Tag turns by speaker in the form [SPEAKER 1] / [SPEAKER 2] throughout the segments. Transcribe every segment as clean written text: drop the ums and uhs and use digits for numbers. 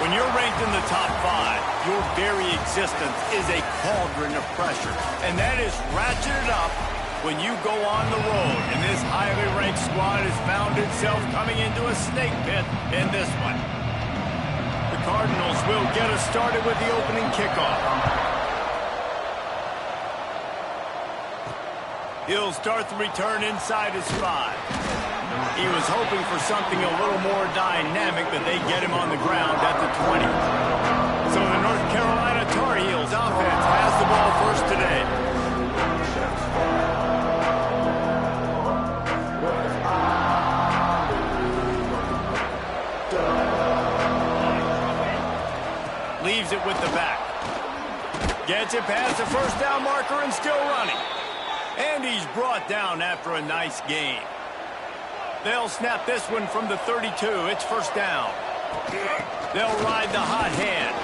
[SPEAKER 1] When you're ranked in the top 5, your very existence is a cauldron of pressure. And that is ratcheted up when you go on the road. And this highly ranked squad has found itself coming into a snake pit in this one. The Cardinals will get us started with the opening kickoff. He'll start the return inside his 5. He was hoping for something a little more dynamic, but they get him on the ground at the 20. So the North Carolina Tar Heels offense has the ball first today. Leaves it with the back. Gets it past the first down marker and still running. And he's brought down after a nice gain. They'll snap this one from the 32. It's first down. They'll ride the hot hand.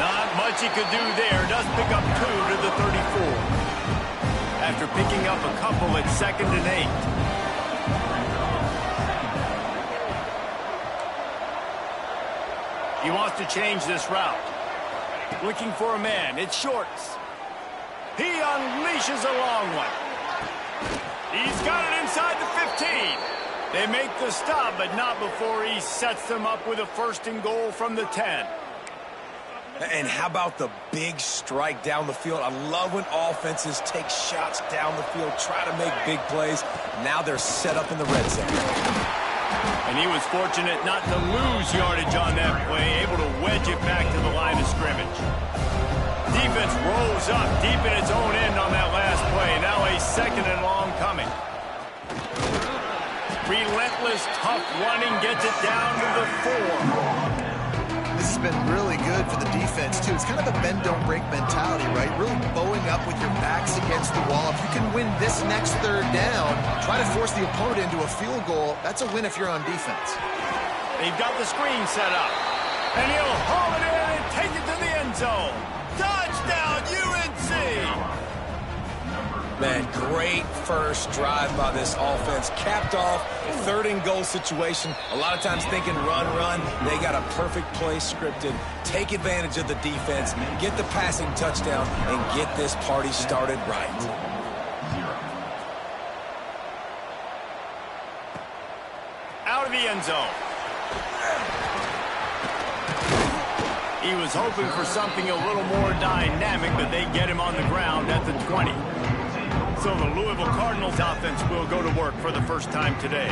[SPEAKER 1] Not much he could do there. Does pick up 2 to the 34. After picking up a couple at 2nd and 8. He wants to change this route. Looking for a man. It's Shorts. He unleashes a long one. He's got it inside the 15. They make the stop, but not before he sets them up with a 1st and goal from the 10.
[SPEAKER 2] And how about the big strike down the field? I love when offenses take shots down the field, try to make big plays. Now they're set up in the red zone.
[SPEAKER 1] And he was fortunate not to lose yardage on that play, able to wedge it back to the line of scrimmage. Defense rolls up deep in its own end on that last play. Now a 2nd and long coming. Relentless, tough running gets it down to the 4.
[SPEAKER 3] This has been really good for the defense, too. It's kind of a bend-don't-break mentality, right? Really bowing up with your backs against the wall. If you can win this next 3rd down, try to force the opponent into a field goal, that's a win if you're on defense.
[SPEAKER 1] They've got the screen set up. And he'll haul it in and take it to the end zone. Touchdown, UNC!
[SPEAKER 2] Man, great first drive by this offense. Capped off, 3rd and goal situation. A lot of times thinking run. They got a perfect play scripted. Take advantage of the defense, get the passing touchdown, and get this party started right.
[SPEAKER 1] Out of the end zone. He was hoping for something a little more dynamic, but they get him on the ground at the 20. So the Louisville Cardinals offense will go to work for the first time today.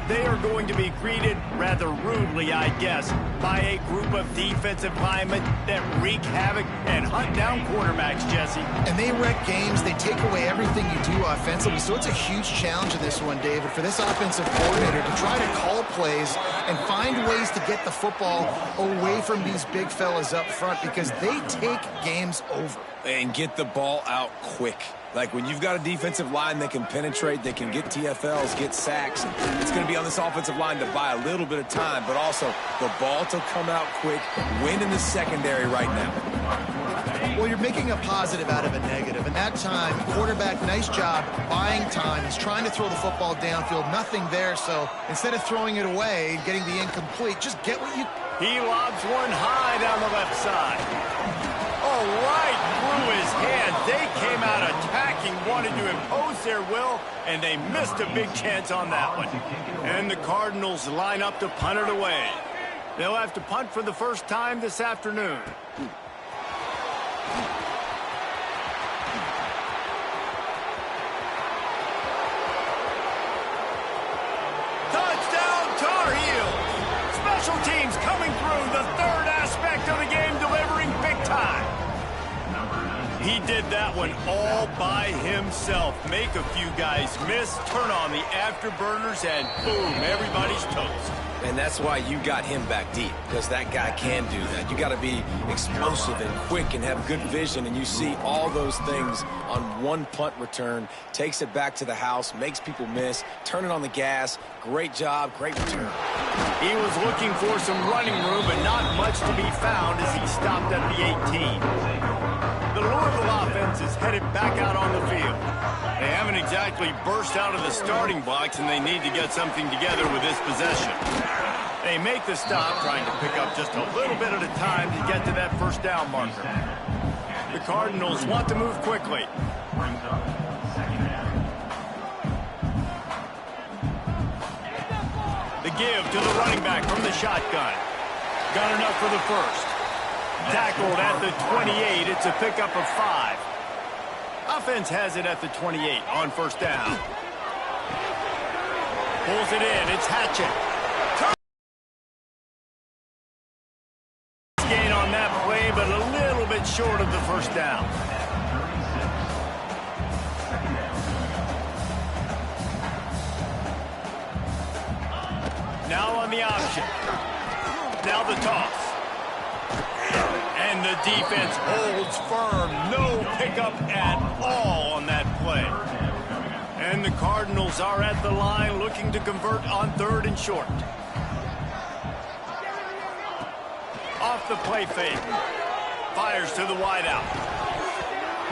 [SPEAKER 1] They are going to be greeted rather rudely, I guess, by a group of defensive linemen that wreak havoc and hunt down quarterbacks, Jesse.
[SPEAKER 3] And they wreck games. They take away everything you do offensively. So it's a huge challenge in this one, David, for this offensive coordinator to try to call plays and find ways to get the football away from these big fellas up front because they take games over.
[SPEAKER 2] And get the ball out quick. Like when you've got a defensive line that can penetrate, they can get TFLs, get sacks. It's going to be on this offensive line to buy a little bit of time, but also the ball to come out quick, win in the secondary right now.
[SPEAKER 3] Well, you're making a positive out of a negative. And that time, quarterback, nice job buying time. He's trying to throw the football downfield. Nothing there, so instead of throwing it away and getting the incomplete, just get what you...
[SPEAKER 1] He lobs one high down the left side. Oh, right through his hand. They came out attacking, wanted to impose their will, and they missed a big chance on that one. And the Cardinals line up to punt it away. They'll have to punt for the first time this afternoon. Touchdown, Tar Heels! Special teams coming through, the 3rd aspect of the game, delivering big time. He did that one all by himself. Make a few guys miss, turn on the afterburners, and boom, everybody's toast.
[SPEAKER 2] And that's why you got him back deep, because that guy can do that. You got to be explosive and quick and have good vision, and you see all those things on one punt return. Takes it back to the house, makes people miss, turn it on the gas. Great job, great return.
[SPEAKER 1] He was looking for some running room, but not much to be found as he stopped at the 18. The Louisville offense is headed back out on the field. They haven't exactly burst out of the starting blocks, and they need to get something together with this possession. They make the stop, trying to pick up just a little bit at a time to get to that first down marker. The Cardinals want to move quickly. The give to the running back from the shotgun. Got enough for the first. Tackled at the 28. It's a pickup of 5. Offense has it at the 28 on first down. Pulls it in. It's Hatchet. Gain on that play, but a little bit short of the first down. Now on the option. Now the toss. And the defense holds firm. No pickup at all on that play. And the Cardinals are at the line looking to convert on 3rd and short. Off the play fake. Fires to the wideout.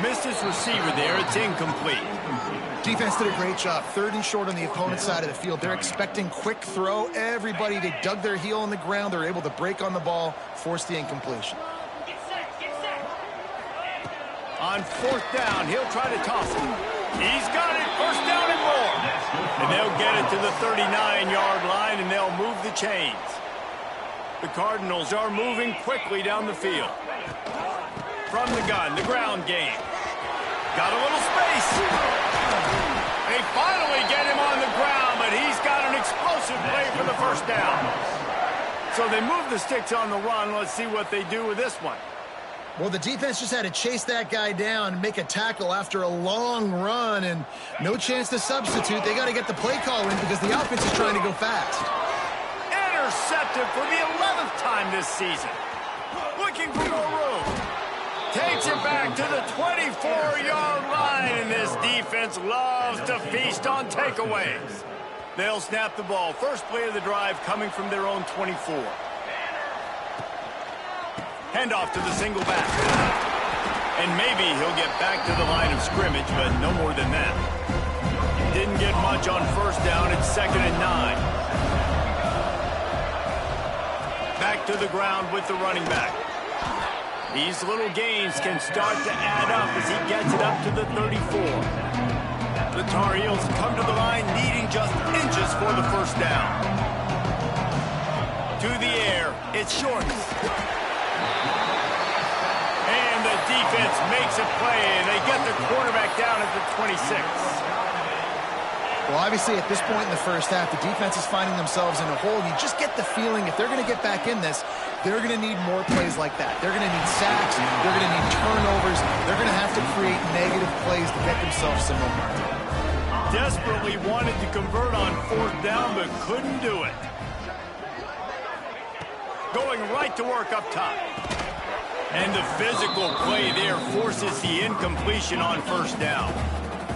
[SPEAKER 1] Missed his receiver there. It's incomplete.
[SPEAKER 3] Defense did a great job. 3rd and short on the opponent's side of the field. They're expecting quick throw. Everybody, they dug their heel on the ground. They're able to break on the ball, force the incompletion.
[SPEAKER 1] On 4th down, he'll try to toss it. He's got it. First down and more. And they'll get it to the 39-yard line, and they'll move the chains. The Cardinals are moving quickly down the field. From the gun, the ground game. Got a little space. They finally get him on the ground, but he's got an explosive play for the first down. So they move the sticks on the run. Let's see what they do with this one.
[SPEAKER 3] Well, the defense just had to chase that guy down and make a tackle after a long run, and no chance to substitute. They got to get the play call in because the offense is trying to go fast.
[SPEAKER 1] Intercepted for the 11th time this season. Looking for more room. Takes it back to the 24-yard line, and this defense loves to feast on takeaways. They'll snap the ball. First play of the drive coming from their own 24. Handoff to the single back. And maybe he'll get back to the line of scrimmage, but no more than that. Didn't get much on first down. It's 2nd and 9. Back to the ground with the running back. These little gains can start to add up as he gets it up to the 34. The Tar Heels come to the line needing just inches for the first down. To the air, it's short. And the defense makes a play, and they get the quarterback down at the 26.
[SPEAKER 3] Well, obviously, at this point in the first half, the defense is finding themselves in a hole. You just get the feeling if they're going to get back in this, they're going to need more plays like that. They're going to need sacks. They're going to need turnovers. They're going to have to create negative plays to get themselves some momentum.
[SPEAKER 1] Desperately wanted to convert on 4th down, but couldn't do it. Going right to work up top. And the physical play there forces the incompletion on first down.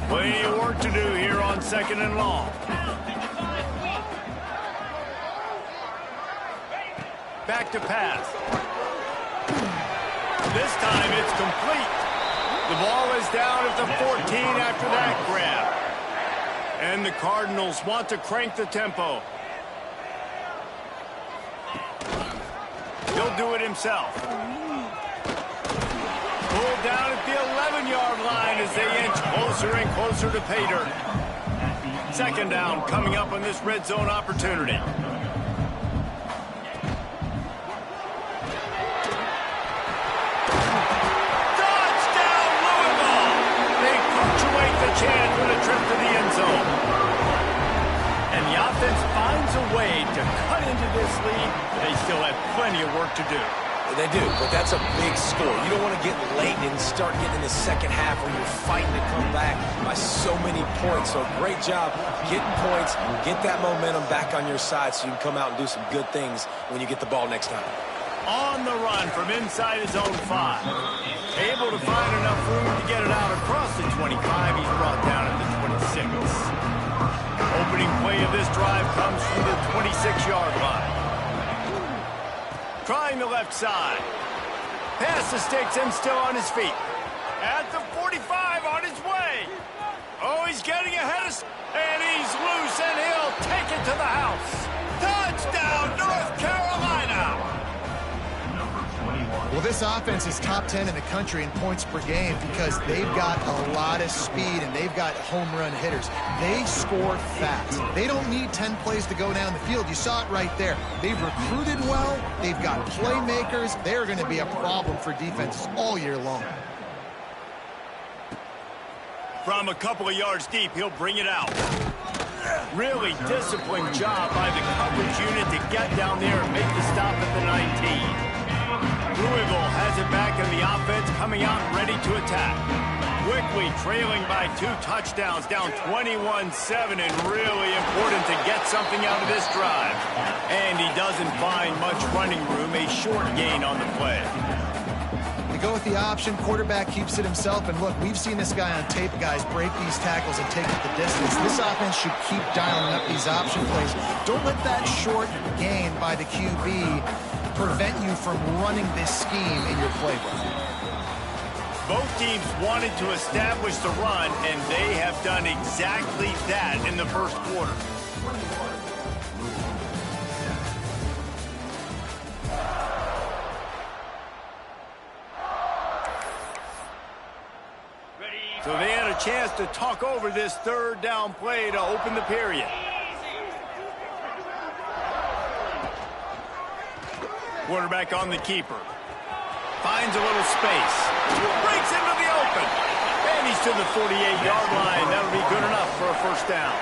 [SPEAKER 1] Plenty of work to do here on 2nd and long. Back to pass. This time it's complete. The ball is down at the 14 after that grab. And the Cardinals want to crank the tempo. He'll do it himself. Pulled down at the 11-yard line as they inch closer and closer to pay dirt. 2nd down coming up on this red zone opportunity. Touchdown, Louisville! They punctuate the chance with a trip to the end zone. And the offense finds a way to cut into this lead. They still have plenty of work to do.
[SPEAKER 2] They do, but that's a big score. You don't want to get late and start getting in the second half when you're fighting to come back by so many points. So great job getting points, get that momentum back on your side so you can come out and do some good things when you get the ball next time.
[SPEAKER 1] On the run from inside his own 5. Able to find enough room to get it out across the 25. He's brought down at the 26. Opening play of this drive comes from the 26-yard line. Trying the left side. Past the sticks and still on his feet. At the 45 on his way. Oh, he's getting ahead of... And he's loose, and he'll take it to the house. Touchdown, North
[SPEAKER 3] this offense is top 10 in the country in points per game because they've got a lot of speed and they've got home run hitters. They score fast. They don't need 10 plays to go down the field. You saw it right there. They've recruited well. They've got playmakers. They're going to be a problem for defenses all year long.
[SPEAKER 1] From a couple of yards deep, he'll bring it out. Really disciplined job by the coverage unit to get down there and make the stop at the 19. Louisville has it back in the offense, coming out ready to attack. Quickly trailing by 2 touchdowns, down 21-7, and really important to get something out of this drive. And he doesn't find much running room, a short gain on the play.
[SPEAKER 3] They go with the option, quarterback keeps it himself, and look, we've seen this guy on tape, guys, break these tackles and take it the distance. This offense should keep dialing up these option plays. Don't let that short gain by the QB prevent you from running this scheme in your playbook.
[SPEAKER 1] Both teams wanted to establish the run, and they have done exactly that in the first quarter. So they had a chance to talk over this third down play to open the period. Quarterback on the keeper. Finds a little space. Breaks into the open. And he's to the 48-yard line. That'll be good enough for a first down.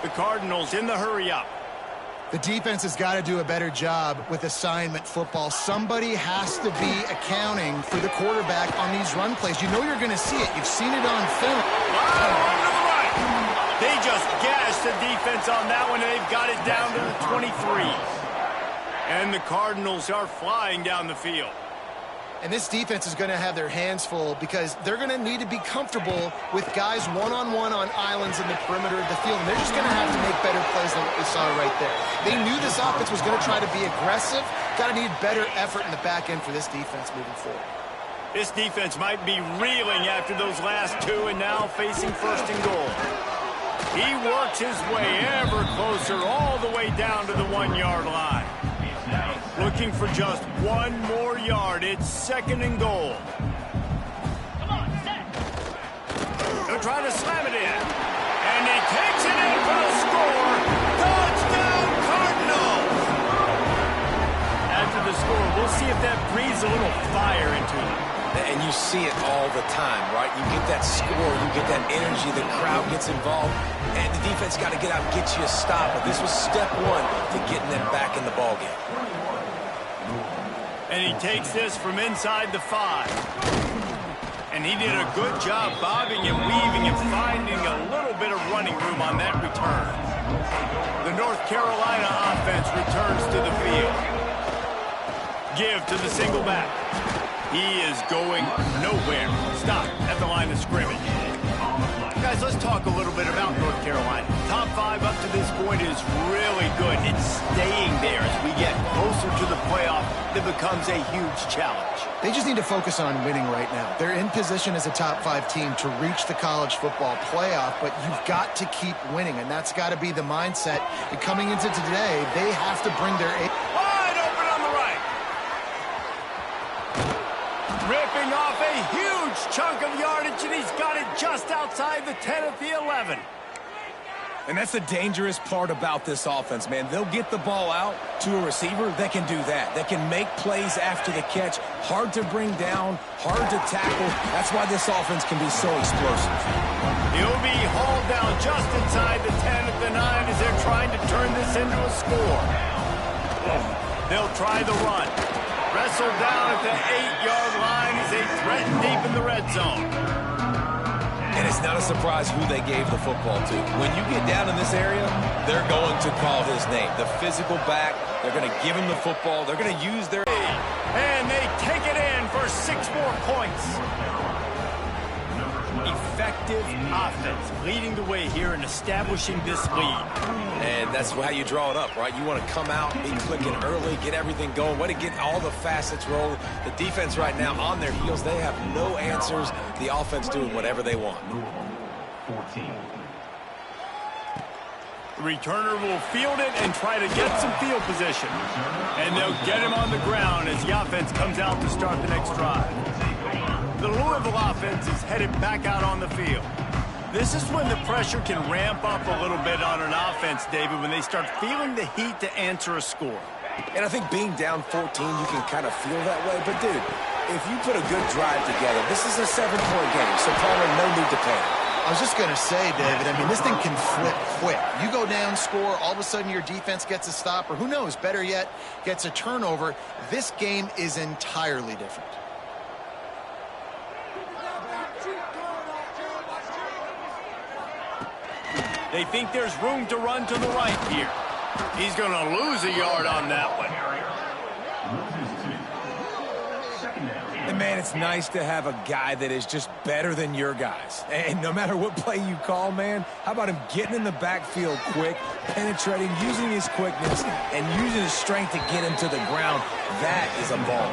[SPEAKER 1] The Cardinals in the hurry-up.
[SPEAKER 3] The defense has got to do a better job with assignment football. Somebody has to be accounting for the quarterback on these run plays. You know you're going to see it. You've seen it on film.
[SPEAKER 1] Wow, on to the right. They just gashed the defense on that one, and they've got it down to the 23. And the Cardinals are flying down the field.
[SPEAKER 3] And this defense is going to have their hands full because they're going to need to be comfortable with guys one-on-one on islands in the perimeter of the field. And they're just going to have to make better plays than what we saw right there. They knew this offense was going to try to be aggressive. Got to need better effort in the back end for this defense moving forward.
[SPEAKER 1] This defense might be reeling after those last 2 and now facing first and goal. He works his way ever closer all the way down to the 1-yard line. Looking for just 1 more yard. It's second and goal. They're trying to slam it in. And he takes it in for the score. Touchdown, Cardinals! After the score, we'll see if that breathes a little fire into them.
[SPEAKER 2] And you see it all the time, right? You get that score, you get that energy, the crowd gets involved, and the defense got to get out and get you a stop. But this was step 1 to getting them back in the ballgame.
[SPEAKER 1] And he takes this from inside the 5. And he did a good job bobbing and weaving and finding a little bit of running room on that return. The North Carolina offense returns to the field. Give to the single back. He is going nowhere. Stop at the line of scrimmage. Guys, let's talk a little bit about North Carolina. Top 5 up to this point is really good. It's staying there as we get closer to the playoff. That becomes a huge challenge.
[SPEAKER 3] They just need to focus on winning right now. They're in position as a top 5 team to reach the college football playoff, but you've got to keep winning, and that's got to be the mindset. And coming into today, they have to bring their...
[SPEAKER 1] Wide open on the right. Ripping off a huge chunk of yardage, and he's got it just outside the 10 at the 11.
[SPEAKER 2] And that's the dangerous part about this offense, man. They'll get the ball out to a receiver that can do that. That can make plays after the catch. Hard to bring down, hard to tackle. That's why this offense can be so explosive.
[SPEAKER 1] He'll be hauled down just inside the 10 at the 9 as they're trying to turn this into a score. They'll try the run. Wrestled down at the 8-yard line as they threaten deep in the red zone.
[SPEAKER 2] And it's not a surprise who they gave the football to. When you get down in this area, they're going to call his name. The physical back, they're going to give him the football. They're going to use their...
[SPEAKER 1] And they take it in for 6 more points. Effective offense leading the way here and establishing this lead.
[SPEAKER 2] And that's how you draw it up, right? You want to come out, be clicking early, get everything going, want to get all the facets rolling. The defense right now on their heels, they have no answers. The offense doing whatever they want.
[SPEAKER 1] The returner will field it and try to get some field position. And they'll get him on the ground as the offense comes out to start the next drive. The Louisville offense is headed back out on the field. This is when the pressure can ramp up a little bit on an offense, David, when they start feeling the heat to answer a score.
[SPEAKER 2] And I think being down 14, you can kind of feel that way. But, dude, if you put a good drive together, this is a 7-point game, so Palmer, no need to panic.
[SPEAKER 3] I was just going to say, David, I mean, this thing can flip quick. You go down, score, all of a sudden your defense gets a stop, or who knows, better yet, gets a turnover. This game is entirely different.
[SPEAKER 1] They think there's room to run to the right here. He's going to lose a yard on that one.
[SPEAKER 2] And, man, it's nice to have a guy that is just better than your guys. And no matter what play you call, man, how about him getting in the backfield quick, penetrating, using his quickness, and using his strength to get him to the ground. That is a ball.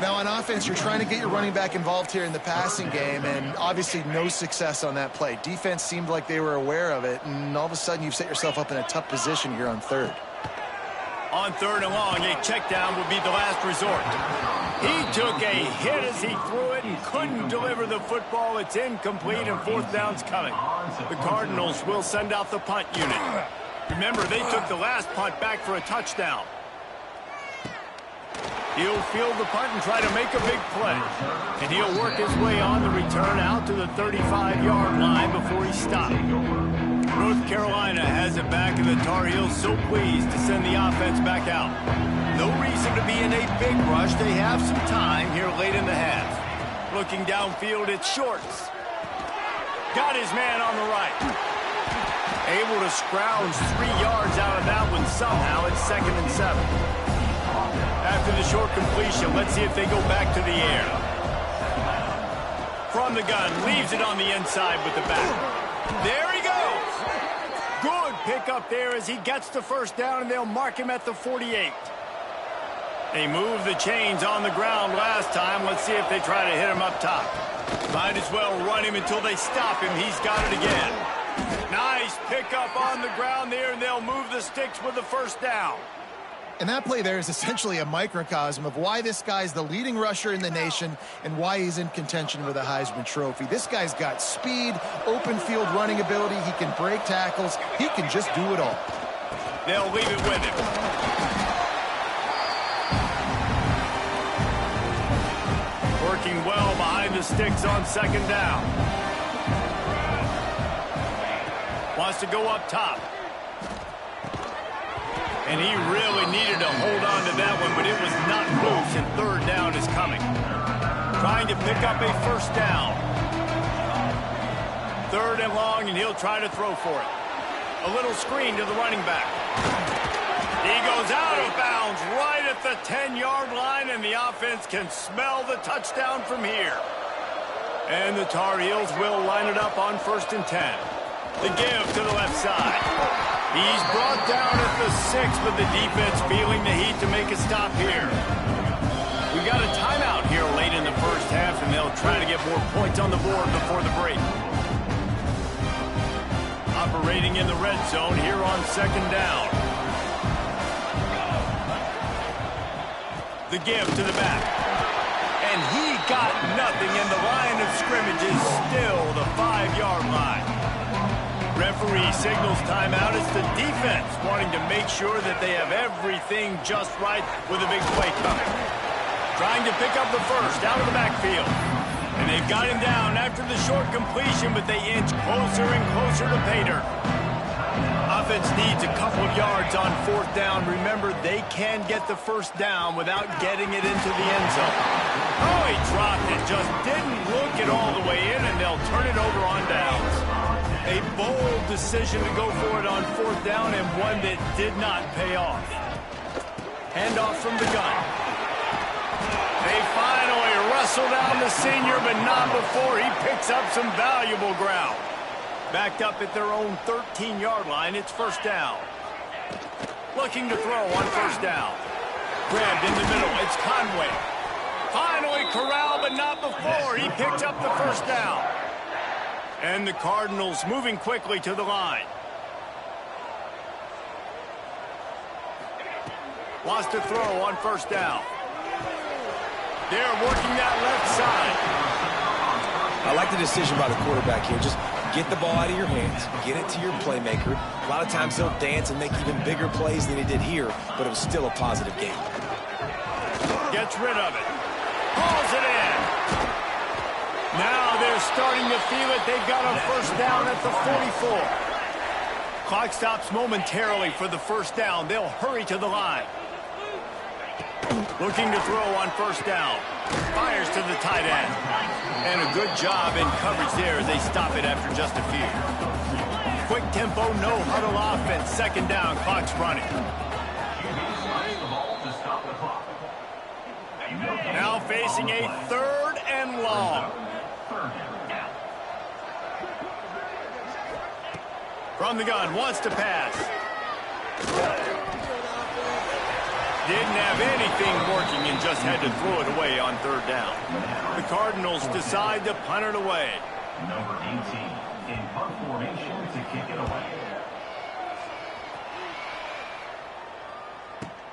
[SPEAKER 3] Now, on offense, you're trying to get your running back involved here in the passing game, and obviously no success on that play. Defense seemed like they were aware of it, and all of a sudden you've set yourself up in a tough position here on third.
[SPEAKER 1] On third and long, a check down would be the last resort. He took a hit as he threw it and couldn't deliver the football. It's incomplete, and fourth down's coming. The Cardinals will send out the punt unit. Remember, they took the last punt back for a touchdown. He'll field the punt and try to make a big play. And he'll work his way on the return out to the 35-yard line before he stopped. North Carolina has it back, and the Tar Heels so pleased to send the offense back out. No reason to be in a big rush. They have some time here late in the half. Looking downfield, it's Shorts. Got his man on the right. Able to scrounge 3 yards out of that one somehow. It's 2nd and 7. After the short completion, let's see if they go back to the air. From the gun, leaves it on the inside with the back. There he goes. Good pickup there as he gets the first down, and they'll mark him at the 48. They moved the chains on the ground last time. Let's see if they try to hit him up top. Might as well run him until they stop him. He's got it again. Nice pickup on the ground there, and they'll move the sticks with the first down.
[SPEAKER 3] And that play there is essentially a microcosm of why this guy's the leading rusher in the nation and why he's in contention with a Heisman Trophy. This guy's got speed, open field running ability. He can break tackles. He can just do it all.
[SPEAKER 1] They'll leave it with him. Working well behind the sticks on 2nd down. Wants to go up top. And he really needed to hold on to that one, but it was not loose, and 3rd down is coming. Trying to pick up a first down. 3rd and long, and he'll try to throw for it. A little screen to the running back. He goes out of bounds right at the 10-yard line, and the offense can smell the touchdown from here. And the Tar Heels will line it up on 1st and 10. The give to the left side. He's brought down at the 6, but the defense feeling the heat to make a stop here. We got a timeout here late in the first half, and they'll try to get more points on the board before the break. Operating in the red zone here on 2nd down. The give to the back. And he got nothing, and the line of scrimmage is still the 5-yard line. Referee signals timeout. It's the defense wanting to make sure that they have everything just right with a big play coming. Trying to pick up the first out of the backfield. And they've got him down after the short completion, but they inch closer and closer to pay dirt. Offense needs a couple of yards on 4th down. Remember, they can get the first down without getting it into the end zone. Oh, he dropped it. Just didn't look it all the way in, and they'll turn it over on downs. A bold decision to go for it on 4th down, and one that did not pay off. Handoff from the gun. They finally wrestle down the senior, but not before he picks up some valuable ground. Backed up at their own 13-yard line, it's 1st down. Looking to throw on 1st down. Grabbed in the middle, it's Conway. Finally corralled, but not before he picks up the 1st down. And the Cardinals moving quickly to the line. Wants to throw on first down. They're working that left side.
[SPEAKER 2] I like the decision by the quarterback here. Just get the ball out of your hands, get it to your playmaker. A lot of times he'll dance and make even bigger plays than he did here, but it was still a positive game.
[SPEAKER 1] Gets rid of it. Hauls it in. Now they're starting to feel it. They've got a first down at the 44. Clock stops momentarily for the first down. They'll hurry to the line. Looking to throw on first down. Fires to the tight end. And a good job in coverage there as they stop it after just a few. Quick tempo, no huddle offense. Second down, clock's running. Now facing a third and long. From the gun, wants to pass. Didn't have anything working and just had to throw it away on third down. The Cardinals decide to punt it away.
[SPEAKER 4] Number 18 in punt formation to kick it away.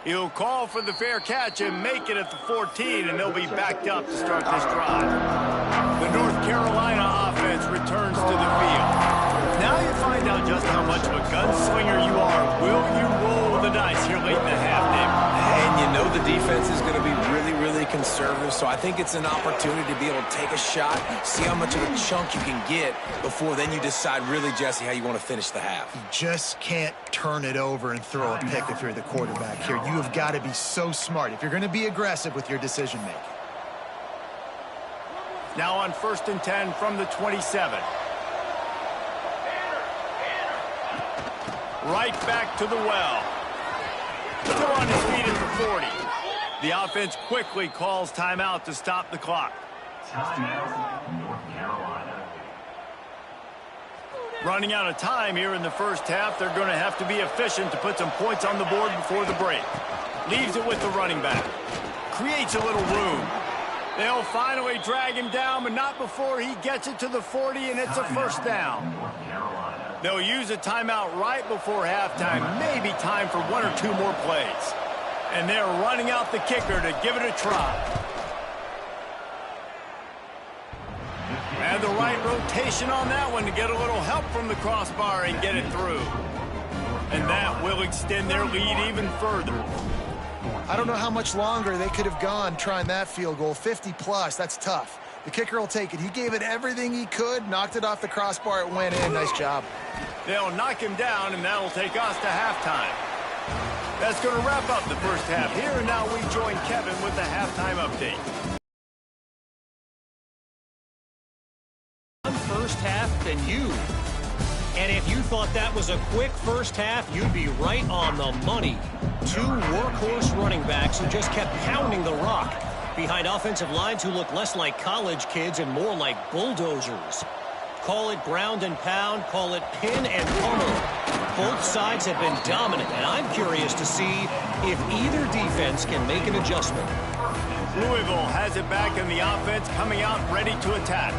[SPEAKER 1] He'll call for the fair catch and make it at the 14, and they'll be backed up to start this drive. The North Carolina offense returns to the field. Now you find out just how much of a gunslinger you are. Will you roll the dice here late in the half, Dave?
[SPEAKER 2] And you know the defense is going to be really, really conservative, so I think it's an opportunity to be able to take a shot, see how much of a chunk you can get before then you decide really, Jesse, how you want to finish the half.
[SPEAKER 3] You just can't turn it over and throw a pick if you're the quarterback here. You have got to be so smart if you're going to be aggressive with your decision-making.
[SPEAKER 1] Now on 1st and 10 from the 27. Right back to the well. Still on his feet at the 40. The offense quickly calls timeout to stop the clock.
[SPEAKER 4] Timeout, North Carolina.
[SPEAKER 1] Running out of time here in the first half. They're going to have to be efficient to put some points on the board before the break. Leaves it with the running back. Creates a little room. They'll finally drag him down, but not before he gets it to the 40, and it's a first down. They'll use a timeout right before halftime. Maybe time for one or two more plays. And they're running out the kicker to give it a try. And the right rotation on that one to get a little help from the crossbar and get it through. And that will extend their lead even further.
[SPEAKER 3] I don't know how much longer they could have gone trying that field goal. 50-plus, that's tough. The kicker will take it. He gave it everything he could, knocked it off the crossbar, it went in. Nice job.
[SPEAKER 1] They'll knock him down, and that'll take us to halftime. That's going to wrap up the first half here, and now we join Kevin with the halftime update.
[SPEAKER 5] First half than you. And if you thought that was a quick first half, you'd be right on the money. Two workhorse running backs who just kept pounding the rock behind offensive lines who look less like college kids and more like bulldozers. Call it ground and pound, call it pin and pummel. Both sides have been dominant, and I'm curious to see if either defense can make an adjustment.
[SPEAKER 1] Louisville has it back in the offense, coming out ready to attack.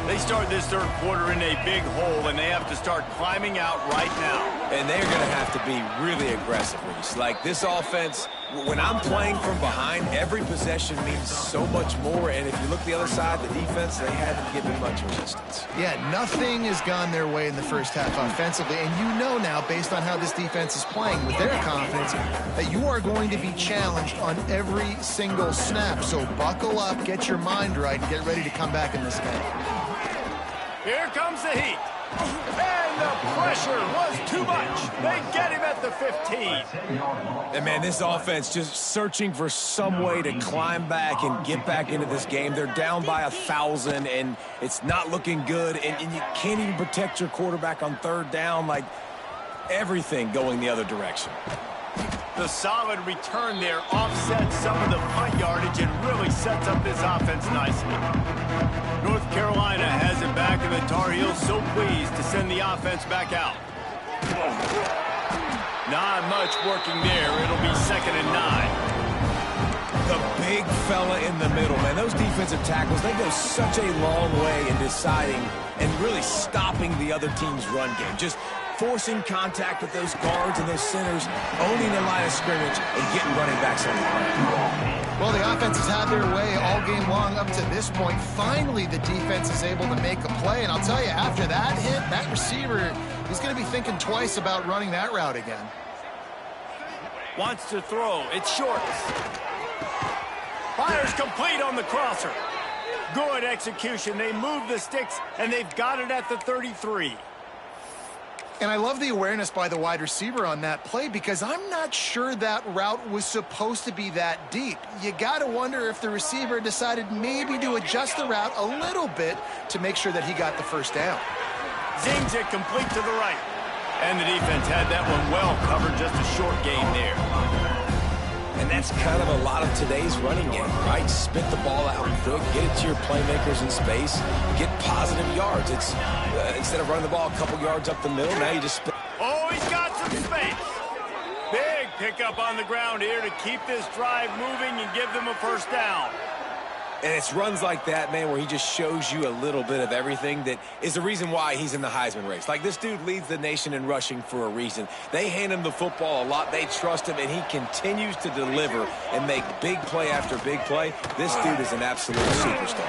[SPEAKER 1] They start this third quarter in a big hole, and they have to start climbing out right now.
[SPEAKER 2] And they're going to have to be really aggressive, Reese. Like this offense, when I'm playing from behind, every possession means so much more. And if you look the other side, the defense, they haven't given much resistance.
[SPEAKER 3] Yeah, nothing has gone their way in the first half offensively. And you know now, based on how this defense is playing with their confidence, that you are going to be challenged on every single snap. So buckle up, get your mind right, and get ready to come back in this game.
[SPEAKER 1] Here comes the heat. And the pressure was too much. They get him at the 15.
[SPEAKER 2] And, man, this offense just searching for some way to climb back and get back into this game. They're down by 1,000, and it's not looking good. And you can't even protect your quarterback on third down. Like, everything going the other direction.
[SPEAKER 1] The solid return there offsets some of the punt yardage and really sets up this offense nicely. North Carolina has it back, and the Tar Heels so pleased to send the offense back out. Not much working there. It'll be 2nd and 9.
[SPEAKER 2] The big fella in the middle, man. Those defensive tackles, they go such a long way in deciding and really stopping the other team's run game. Just forcing contact with those guards and those centers, owning the line of scrimmage, and getting running backs on the ground.
[SPEAKER 3] Well, the offense has had their way all game long up to this point. Finally, the defense is able to make a play. And I'll tell you, after that hit, that receiver, he's going to be thinking twice about running that route again.
[SPEAKER 1] Wants to throw. It's short. Fires complete on the crosser. Good execution. They move the sticks, and they've got it at the 33.
[SPEAKER 3] And I love the awareness by the wide receiver on that play because I'm not sure that route was supposed to be that deep. You got to wonder if the receiver decided maybe to adjust the route a little bit to make sure that he got the first down.
[SPEAKER 1] Zings it complete to the right. And the defense had that one well covered, just a short gain there.
[SPEAKER 2] And that's kind of a lot of today's running game, right? Spit the ball out quick, get it to your playmakers in space, get positive yards. It's instead of running the ball a couple yards up the middle, now you just spit.
[SPEAKER 1] Oh, he's got some space. Big pickup on the ground here to keep this drive moving and give them a first down.
[SPEAKER 2] And it's runs like that, man, where he just shows you a little bit of everything that is the reason why he's in the Heisman race. Like, this dude leads the nation in rushing for a reason. They hand him the football a lot. They trust him, and he continues to deliver and make big play after big play. This dude is an absolute superstar.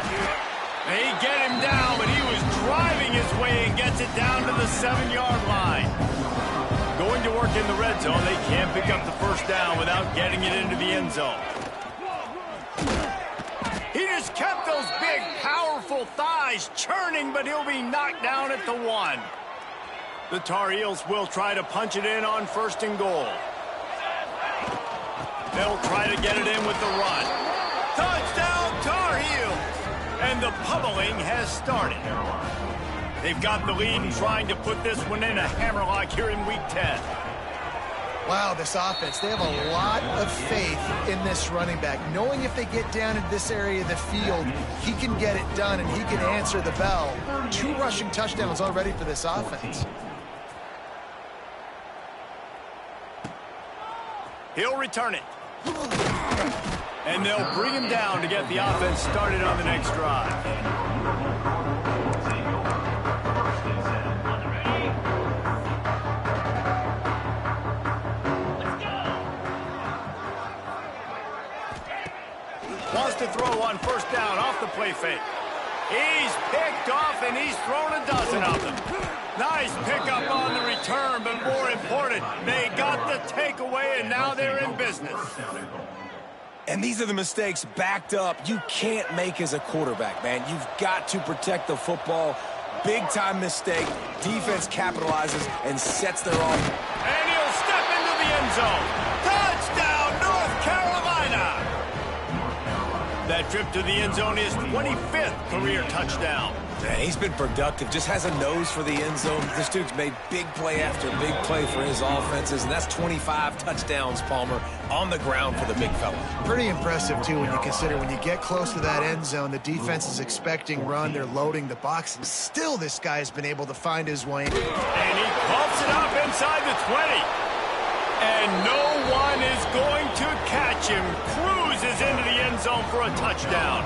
[SPEAKER 1] They get him down, but he was driving his way and gets it down to the 7-yard line. Going to work in the red zone, they can't pick up the first down without getting it into the end zone. He just kept those big, powerful thighs churning, but he'll be knocked down at the 1. The Tar Heels will try to punch it in on 1st and goal. They'll try to get it in with the run. Touchdown, Tar Heels! And the pummeling has started. They've got the lead and trying to put this one in a hammerlock here in Week 10.
[SPEAKER 3] Wow, this offense, they have a lot of faith in this running back, knowing if they get down in this area of the field, he can get it done and he can answer the bell. 2 rushing touchdowns already for this offense.
[SPEAKER 1] He'll return it. And they'll bring him down to get the offense started on the next drive. Wants to throw on 1st down off the play fake. He's picked off, and he's thrown a dozen of them. Nice pickup on the return, but more important, they got the takeaway, and now they're in business.
[SPEAKER 2] And these are the mistakes backed up you can't make as a quarterback, man. You've got to protect the football. Big-time mistake. Defense capitalizes and sets their own.
[SPEAKER 1] And he'll step into the end zone. Touchdown, North Carolina! That trip to the end zone is 25th career touchdown.
[SPEAKER 2] Man, he's been productive, just has a nose for the end zone. This dude's made big play after big play for his offenses, and that's 25 touchdowns, Palmer, on the ground for the big fella.
[SPEAKER 3] Pretty impressive, too, when you consider when you get close to that end zone, the defense is expecting run, they're loading the box, and still this guy's been able to find his way.
[SPEAKER 1] And he pumps it up inside the 20. And no one is going to catch him. Cruises into the end zone for a touchdown.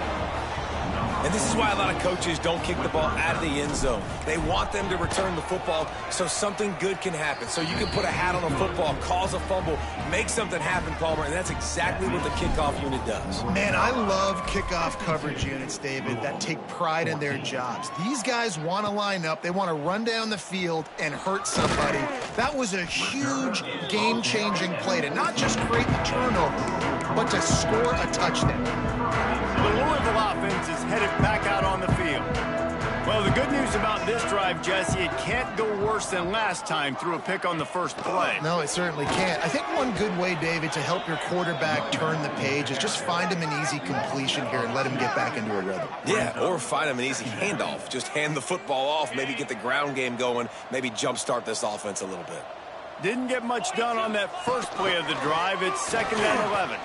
[SPEAKER 2] And this is why a lot of coaches don't kick the ball out of the end zone. They want them to return the football so something good can happen. So you can put a hat on a football, cause a fumble, make something happen, Palmer, and that's exactly what the kickoff unit does.
[SPEAKER 3] Man, I love kickoff coverage units, David, that take pride in their jobs. These guys want to line up. They want to run down the field and hurt somebody. That was a huge game-changing play to not just create the turnover, but to score a touchdown.
[SPEAKER 1] The Louisville offense is headed back out on the field. Well, the good news about this drive, Jesse, it can't go worse than last time through a pick on the first play.
[SPEAKER 3] No, it certainly can't. I think one good way, David, to help your quarterback turn the page is just find him an easy completion here and let him get back into a rhythm.
[SPEAKER 2] Yeah, or find him an easy handoff. Just hand the football off, maybe get the ground game going, maybe jumpstart this offense a little bit.
[SPEAKER 1] Didn't get much done on that first play of the drive. It's 2nd and 11.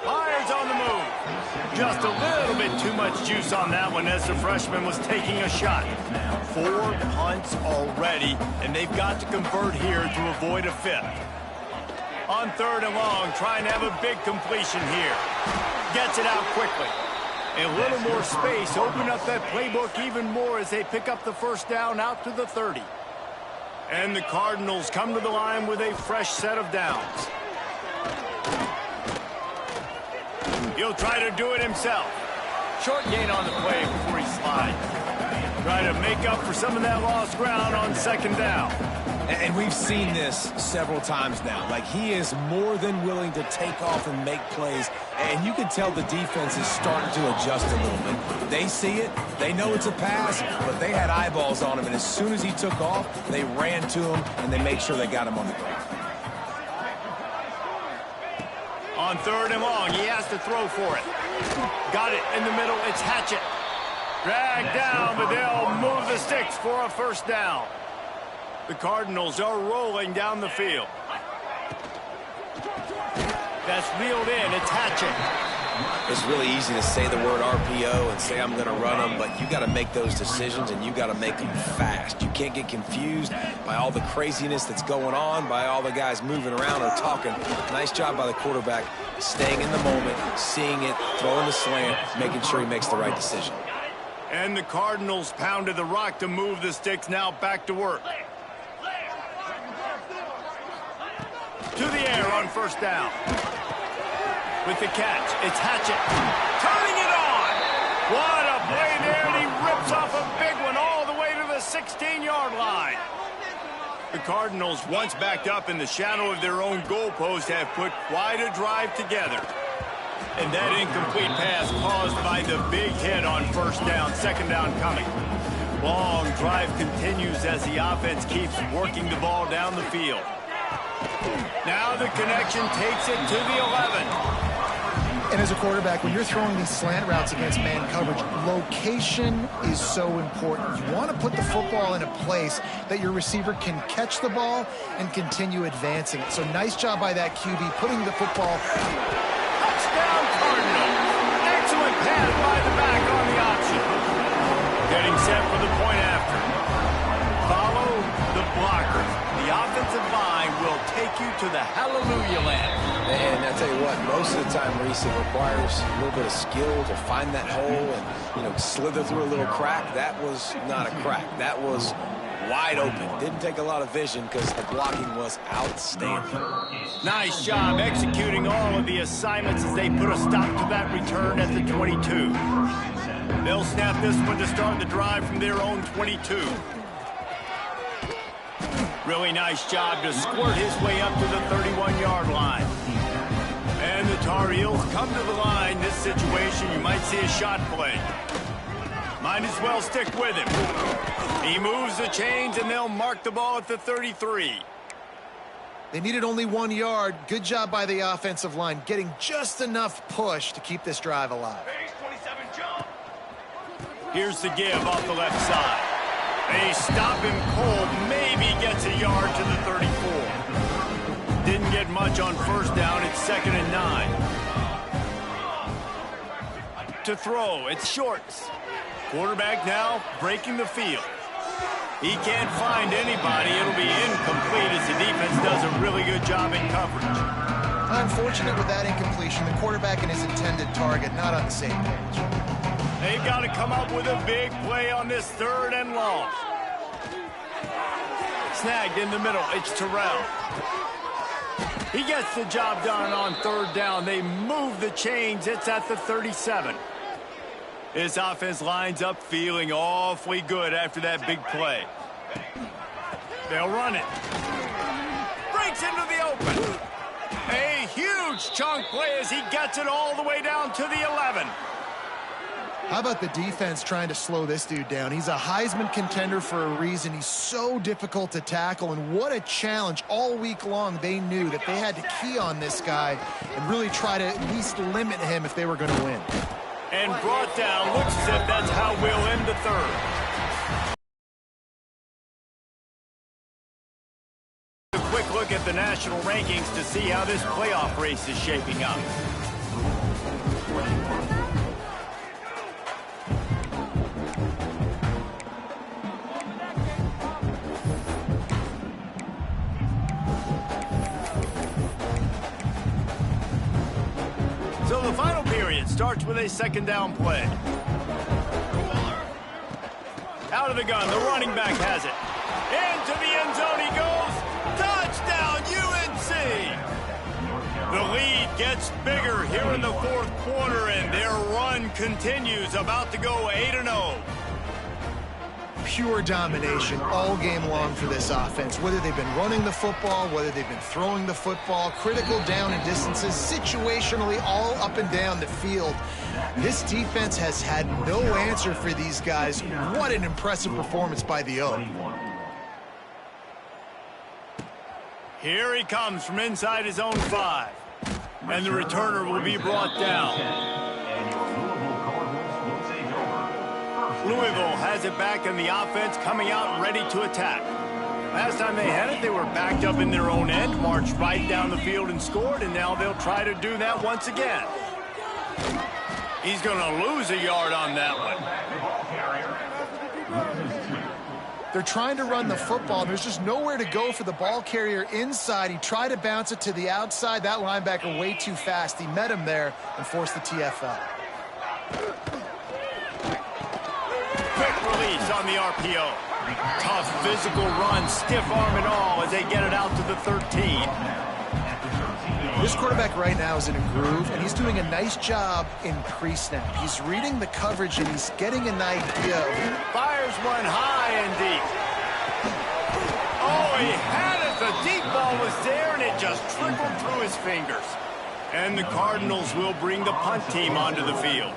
[SPEAKER 1] Myers on the move. Just a little bit too much juice on that one as the freshman was taking a shot. 4 punts already, and they've got to convert here to avoid a 5th. On 3rd and long, trying to have a big completion here. Gets it out quickly. And a little more space, open up that playbook even more as they pick up the first down out to the 30. And the Cardinals come to the line with a fresh set of downs. He'll try to do it himself. Short gain on the play before he slides. Try to make up for some of that lost ground on second down.
[SPEAKER 2] And we've seen this several times now. Like, he is more than willing to take off and make plays. And you can tell the defense is starting to adjust a little bit. They see it. They know it's a pass, but they had eyeballs on him. And as soon as he took off, they ran to him, and they made sure they got him on the ground.
[SPEAKER 1] On third and long, he has to throw for it. Got it in the middle. It's Hatchett. Dragged down, but they'll move the sticks for a first down. The Cardinals are rolling down the field. That's reeled in. It's Hatchett.
[SPEAKER 2] It's really easy to say the word RPO and say I'm going to run them, but you got to make those decisions, and you got to make them fast. You can't get confused by all the craziness that's going on, by all the guys moving around or talking. Nice job by the quarterback staying in the moment, seeing it, throwing the slant, making sure he makes the right decision.
[SPEAKER 1] And the Cardinals pounded the rock to move the sticks, now back to work. To the air on first down. With the catch, it's Hatchett. Turning it on! What a play there, and he rips off a big one all the way to the 16-yard line. The Cardinals, once backed up in the shadow of their own goalpost, have put quite a drive together. And that incomplete pass caused by the big hit on first down, second down coming. Long drive continues as the offense keeps working the ball down the field. Now the connection takes it to the 11.
[SPEAKER 3] And as a quarterback, when you're throwing these slant routes against man coverage, location is so important. You want to put the football in a place that your receiver can catch the ball and continue advancing it. So nice job by that QB putting the football.
[SPEAKER 1] Touchdown Cardinals. Excellent pass by the back on the option. Getting set for the point after. Follow the blockers. The offensive line will take you to the hallelujah land.
[SPEAKER 2] And I tell you what, most of the time, Reese, it requires a little bit of skill to find that hole and, slither through a little crack. That was not a crack. That was wide open. Didn't take a lot of vision because the blocking was outstanding.
[SPEAKER 1] Nice job executing all of the assignments as they put a stop to that return at the 22. They'll snap this one to start the drive from their own 22. Really nice job to squirt his way up to the 31-yard line. And the Tar Heels come to the line. This situation, you might see a shot play. Might as well stick with him. He moves the chains, and they'll mark the ball at the 33.
[SPEAKER 3] They needed only 1 yard. Good job by the offensive line, getting just enough push to keep this drive alive.
[SPEAKER 1] Here's the give off the left side. They stop him cold, maybe gets a yard to the 34. Didn't get much on first down, it's 2nd and 9. To throw, it's Shorts. Quarterback now breaking the field. He can't find anybody. It'll be incomplete as the defense does a really good job in coverage.
[SPEAKER 3] Unfortunate with that incompletion. The quarterback and his intended target not on the same page.
[SPEAKER 1] They've got to come up with a big play on this 3rd and long. Snagged in the middle. It's Terrell. He gets the job done on 3rd down. They move the chains. It's at the 37. His offense lines up feeling awfully good after that big play. They'll run it. Breaks into the open. A huge chunk play as he gets it all the way down to the 11.
[SPEAKER 3] How about the defense trying to slow this dude down? He's a Heisman contender for a reason. He's so difficult to tackle, and what a challenge. All week long, they knew that they had to key on this guy and really try to at least limit him if they were going to win.
[SPEAKER 1] And brought down. Looks as if that's how we'll end the 3rd. A quick look at the national rankings to see how this playoff race is shaping up. So the final period starts with a second down play. Out of the gun, the running back has it. Into the end zone he goes. Touchdown, UNC! The lead gets bigger here in the fourth quarter, and their run continues, about to go 8-0.
[SPEAKER 3] Pure domination all game long for this offense. Whether they've been running the football, whether they've been throwing the football, critical down and distances, situationally all up and down the field. This defense has had no answer for these guys. What an impressive performance by the O.
[SPEAKER 1] Here he comes from inside his own 5. And the returner will be brought down. Louisville has it back, and the offense coming out ready to attack. Last time they had it, they were backed up in their own end, marched right down the field and scored, and now they'll try to do that once again. He's going to lose a yard on that one.
[SPEAKER 3] They're trying to run the football, and there's just nowhere to go for the ball carrier inside. He tried to bounce it to the outside. That linebacker way too fast. He met him there and forced the TFL.
[SPEAKER 1] Quick release on the RPO. Tough physical run, stiff arm and all as they get it out to the 13.
[SPEAKER 3] This quarterback right now is in a groove, and he's doing a nice job in pre-snap. He's reading the coverage, and he's getting an idea.
[SPEAKER 1] Fires one high and deep. Oh, he had it. The deep ball was there, and it just trickled through his fingers. And the Cardinals will bring the punt team onto the field.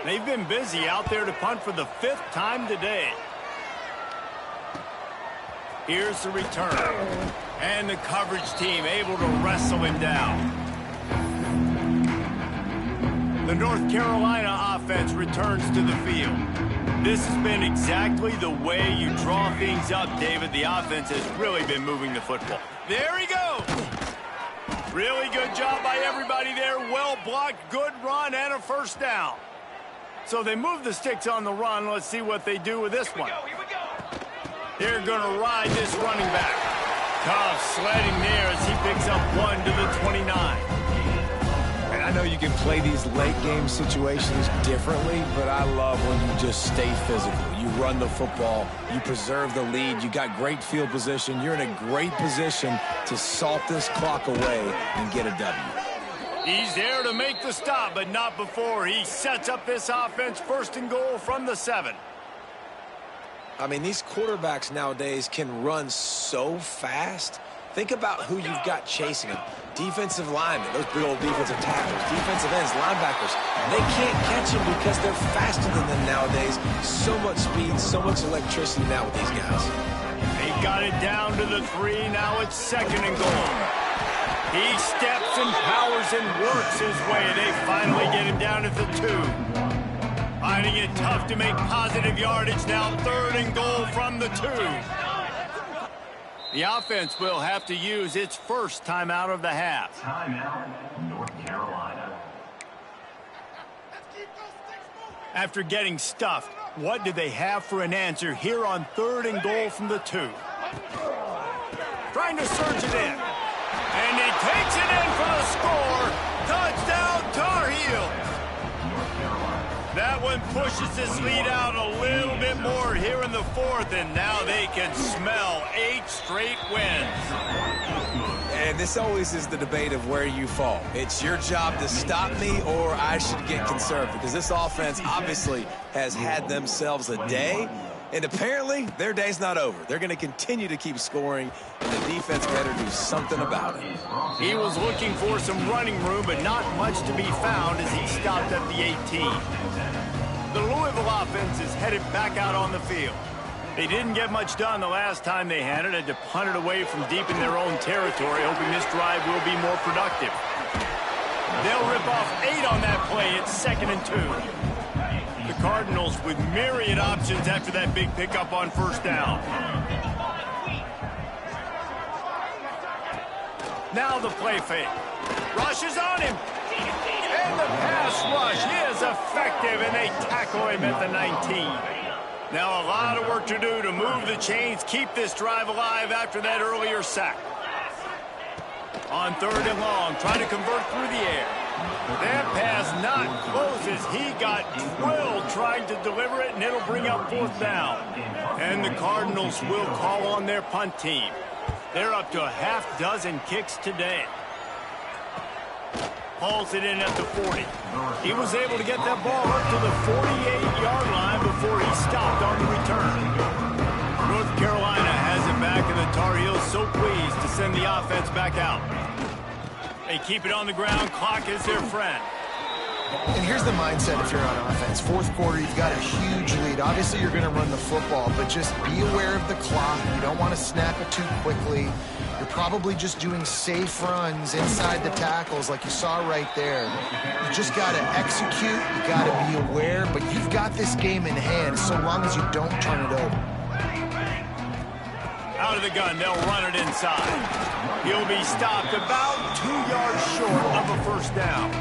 [SPEAKER 1] They've been busy out there to punt for the 5th time today. Here's the return. And the coverage team able to wrestle him down. The North Carolina offense returns to the field. This has been exactly the way you draw things up, David. The offense has really been moving the football. There he goes. Really good job by everybody there. Well blocked, good run, and a first down. So they move the sticks on the run. Let's see what they do with this one. They're going to ride this running back. Tough sledding there as he picks up 1 to the 29.
[SPEAKER 2] And I know you can play these late game situations differently, but I love when you just stay physical. You run the football, you preserve the lead, you got great field position, you're in a great position to salt this clock away and get a W.
[SPEAKER 1] He's there to make the stop, but not before. He sets up this offense 1st and goal from the 7.
[SPEAKER 2] I mean, these quarterbacks nowadays can run so fast. Think about who you've got chasing them. Defensive linemen, those big old defensive tackles, defensive ends, linebackers. They can't catch them because they're faster than them nowadays. So much speed, so much electricity now with these guys.
[SPEAKER 1] They got it down to the 3. Now it's 2nd and goal. He steps and powers and works his way. They finally get him down at the 2. Finding it tough to make positive yardage now. 3rd and goal from the 2. The offense will have to use its first timeout of the half.
[SPEAKER 4] Timeout, North Carolina.
[SPEAKER 1] After getting stuffed, what do they have for an answer here on 3rd and goal from the 2? Trying to surge it in. And he takes it in for the score. Touchdown, Tar Heels. That one pushes this lead out a little bit more here in the 4th, and now they can smell 8 straight wins.
[SPEAKER 2] And this always is the debate of where you fall. It's your job to stop me, or I should get conservative, because this offense obviously has had themselves a day. And apparently, their day's not over. They're going to continue to keep scoring, and the defense better do something about it.
[SPEAKER 1] He was looking for some running room, but not much to be found as he stopped at the 18. The Louisville offense is headed back out on the field. They didn't get much done the last time they had it, had to punt it away from deep in their own territory, hoping this drive will be more productive. They'll rip off 8 on that play. It's 2nd and 2. The Cardinals with myriad options after that big pickup on 1st down. Now the play fake. Rush is on him. And the pass rush is effective, and they tackle him at the 19. Now a lot of work to do to move the chains, keep this drive alive after that earlier sack. On 3rd and long, trying to convert through the air. They have pass not close as he got drilled trying to deliver it, and it'll bring up 4th down. And the Cardinals will call on their punt team. They're up to a half-dozen kicks today. Hauls it in at the 40. He was able to get that ball up to the 48-yard line before he stopped on the return. North Carolina has it back, and the Tar Heels so pleased to send the offense back out. They keep it on the ground. Clock is their friend.
[SPEAKER 3] And here's the mindset if you're on offense. 4th quarter, you've got a huge lead. Obviously, you're going to run the football, but just be aware of the clock. You don't want to snap it too quickly. You're probably just doing safe runs inside the tackles like you saw right there. You just got to execute. You got to be aware, but you've got this game in hand so long as you don't turn it over.
[SPEAKER 1] Out of the gun, they'll run it inside. He'll be stopped about 2 yards short of a 1st down.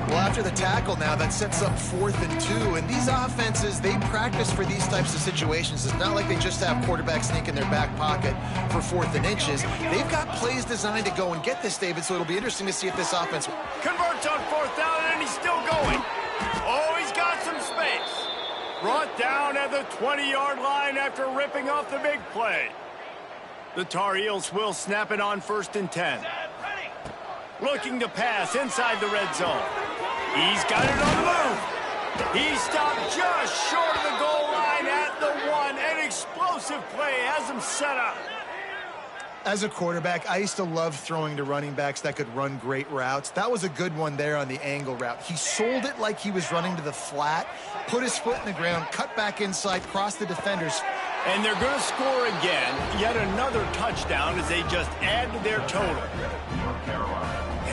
[SPEAKER 3] Well, after the tackle now, that sets up 4th and 2. And these offenses, they practice for these types of situations. It's not like they just have quarterback sneak in their back pocket for 4th and inches. They've got plays designed to go and get this, David, so it'll be interesting to see if this offense
[SPEAKER 1] converts on 4th down, and he's still going. Oh, he's got some space. Brought down at the 20-yard line after ripping off the big play. The Tar Heels will snap it on 1st and 10. Looking to pass inside the red zone. He's got it on the move. He stopped just short of the goal line at the 1. An explosive play has him set up.
[SPEAKER 3] As a quarterback, I used to love throwing to running backs that could run great routes. That was a good one there on the angle route. He sold it like he was running to the flat, put his foot in the ground, cut back inside, crossed the defenders.
[SPEAKER 1] And they're going to score again. Yet another touchdown as they just add to their total.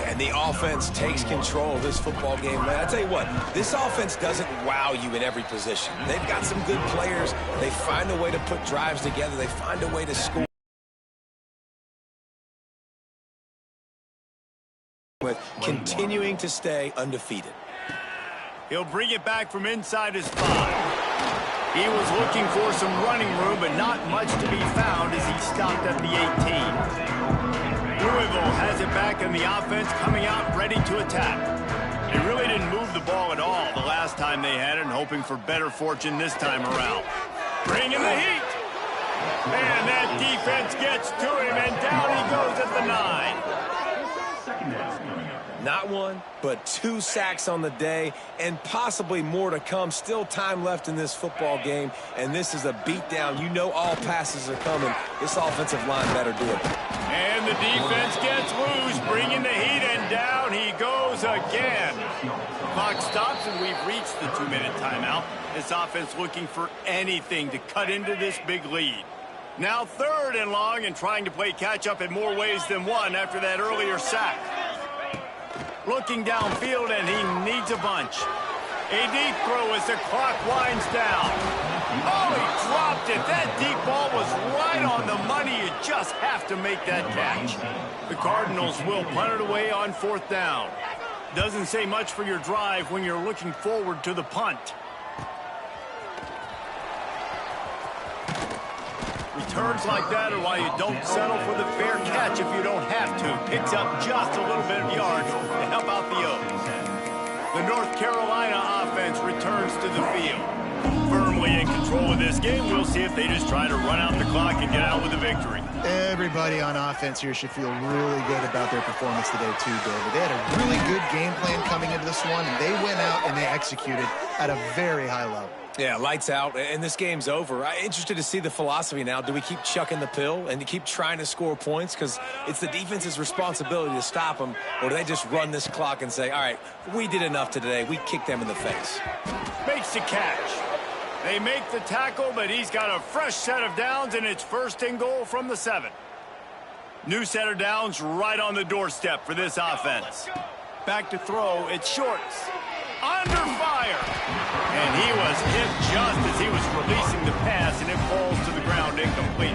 [SPEAKER 2] And the offense takes control of this football game, man. I tell you what, this offense doesn't wow you in every position. They've got some good players. They find a way to put drives together. They find a way to score. With continuing to stay undefeated.
[SPEAKER 1] He'll bring it back from inside his 5. He was looking for some running room, but not much to be found as he stopped at the 18. Louisville has it back, and the offense coming out ready to attack. They really didn't move the ball at all the last time they had it, and hoping for better fortune this time around. Bringing the heat. And that defense gets to him, and down he goes at the 9.
[SPEAKER 2] Not 1, but 2 sacks on the day, and possibly more to come. Still time left in this football game, and this is a beatdown. You know all passes are coming. This offensive line better do it.
[SPEAKER 1] And the defense gets loose, bringing the heat, and down he goes again. Clock stops, and we've reached the 2-minute timeout. This offense looking for anything to cut into this big lead. Now 3rd and long, and trying to play catch-up in more ways than one after that earlier sack. Looking downfield, and he needs a bunch. A deep throw as the clock winds down. Oh, he dropped it. That deep ball was right on the money. You just have to make that catch. The Cardinals will punt it away on 4th down. Doesn't say much for your drive when you're looking forward to the punt. Returns like that are why you don't settle for the fair catch if you don't have to. Picks up just a little bit of yards to help out the O's. The North Carolina offense returns to the field. Firmly in control of this game. We'll see if they just try to run out the clock and get out with a victory.
[SPEAKER 3] Everybody on offense here should feel really good about their performance today too, David. They had a really good game plan coming into this one, and they went out and they executed at a very high level.
[SPEAKER 2] Yeah, lights out, and this game's over. I'm interested to see the philosophy now. Do we keep chucking the pill and keep trying to score points? Because it's the defense's responsibility to stop them. Or do they just run this clock and say, all right, we did enough today. We kicked them in the face.
[SPEAKER 1] Makes the catch. They make the tackle, but he's got a fresh set of downs, and it's 1st and goal from the 7. New set of downs right on the doorstep for this offense. Back to throw. It's Shorts. Under fire. And he was hit just as he was releasing the pass, and it falls to the ground incomplete.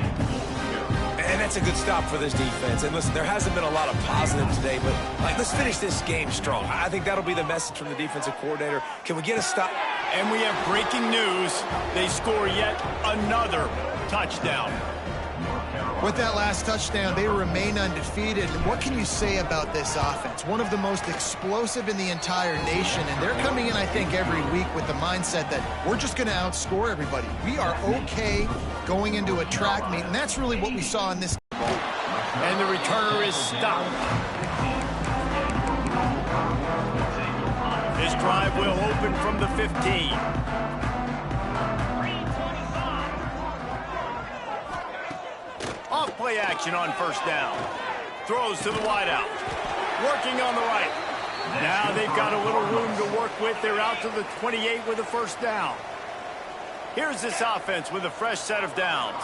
[SPEAKER 2] And that's a good stop for this defense. And listen, there hasn't been a lot of positive today, but let's finish this game strong. I think that'll be the message from the defensive coordinator. Can we get a stop?
[SPEAKER 1] And we have breaking news. They score yet another touchdown.
[SPEAKER 3] With that last touchdown, they remain undefeated. What can you say about this offense? One of the most explosive in the entire nation, and they're coming in, I think, every week with the mindset that we're just going to outscore everybody. We are okay going into a track meet, and that's really what we saw in this.
[SPEAKER 1] And the returner is stopped. This drive will open from the 15. Off play action on first down. Throws to the wideout. Working on the right. Now they've got a little room to work with. They're out to the 28 with a first down. Here's this offense with a fresh set of downs.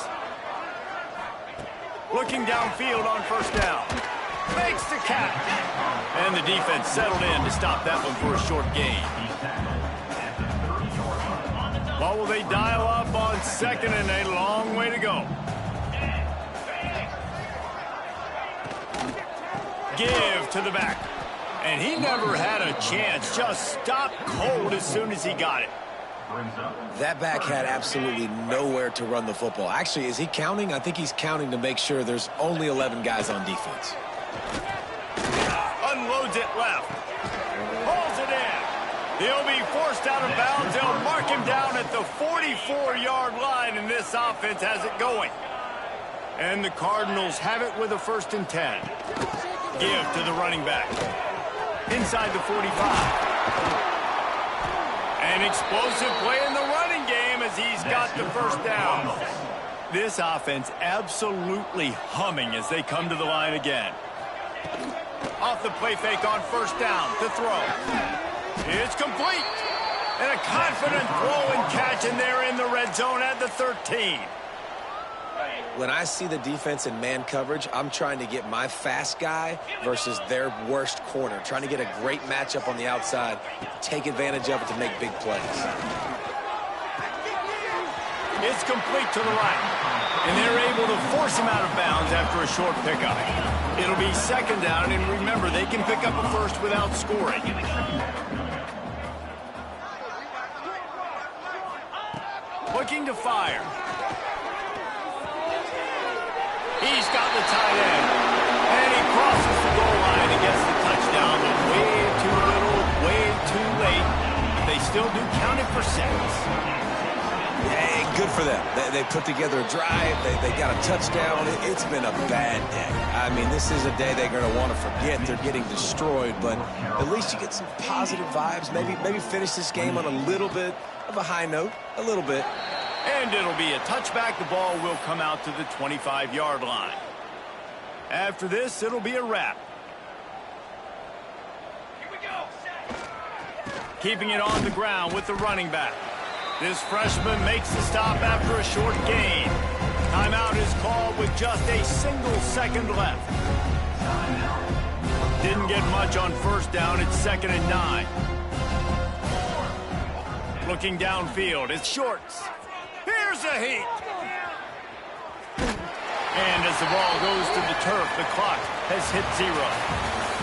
[SPEAKER 1] Looking downfield on first down. Makes the catch. And the defense settled in to stop that one for a short gain. What will they dial up on second and a long way to go? Give to the back. And he never had a chance. Just stopped cold as soon as he got it.
[SPEAKER 2] That back had absolutely nowhere to run the football. Actually, is he counting? I think he's counting to make sure there's only 11 guys on defense.
[SPEAKER 1] Unloads it left. Pulls it in. He'll be forced out of bounds. They'll mark him down at the 44-yard line, and this offense has it going. And the Cardinals have it with a 1st and 10. Give to the running back. Inside the 45. An explosive play in the running game as he's got the first down. This offense absolutely humming as they come to the line again. Off the play fake on first down to throw. It's complete. And a confident throw and catch, and they're in the red zone at the 13.
[SPEAKER 2] When I see the defense in man coverage, I'm trying to get my fast guy versus their worst corner, trying to get a great matchup on the outside, take advantage of it to make big plays.
[SPEAKER 1] It's complete to the right, and they're able to force him out of bounds after a short pickup. It'll be 2nd down, and remember, they can pick up a first without scoring. Looking to fire. He's got the tight end, and he crosses the goal line and gets the touchdown, but way too little, way too late. They still do count it for 6.
[SPEAKER 2] Hey, good for them. They put together a drive. They got a touchdown. It's been a bad day. I mean, this is a day they're going to want to forget. They're getting destroyed, but at least you get some positive vibes. Maybe finish this game on a little bit of a high note, a little bit.
[SPEAKER 1] And it'll be a touchback. The ball will come out to the 25-yard line. After this, it'll be a wrap. Here we go. Keeping it on the ground with the running back. This freshman makes the stop after a short gain. Timeout is called with just a single second left. Didn't get much on first down. It's 2nd and 9. Looking downfield. It's Shorts. Here's a heat. And as the ball goes to the turf, the clock has hit 0.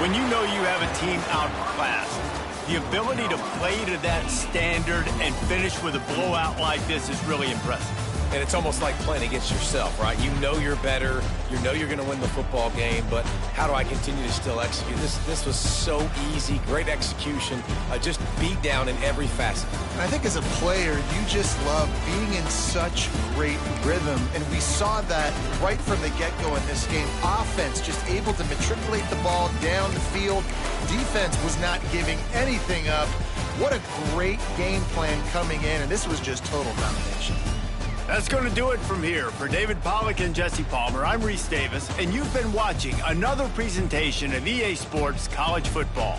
[SPEAKER 1] When you know you have a team outclassed, the ability to play to that standard and finish with a blowout like this is really impressive.
[SPEAKER 2] And it's almost like playing against yourself, right? You know you're better. You know you're going to win the football game, but how do I continue to still execute? This was so easy, great execution, just beat down in every facet.
[SPEAKER 3] And I think as a player, you just love being in such great rhythm, and we saw that right from the get-go in this game. Offense just able to matriculate the ball down the field. Defense was not giving anything up. What a great game plan coming in, and this was just total domination.
[SPEAKER 1] That's going to do it from here. For David Pollack and Jesse Palmer, I'm Reese Davis, and you've been watching another presentation of EA Sports College Football.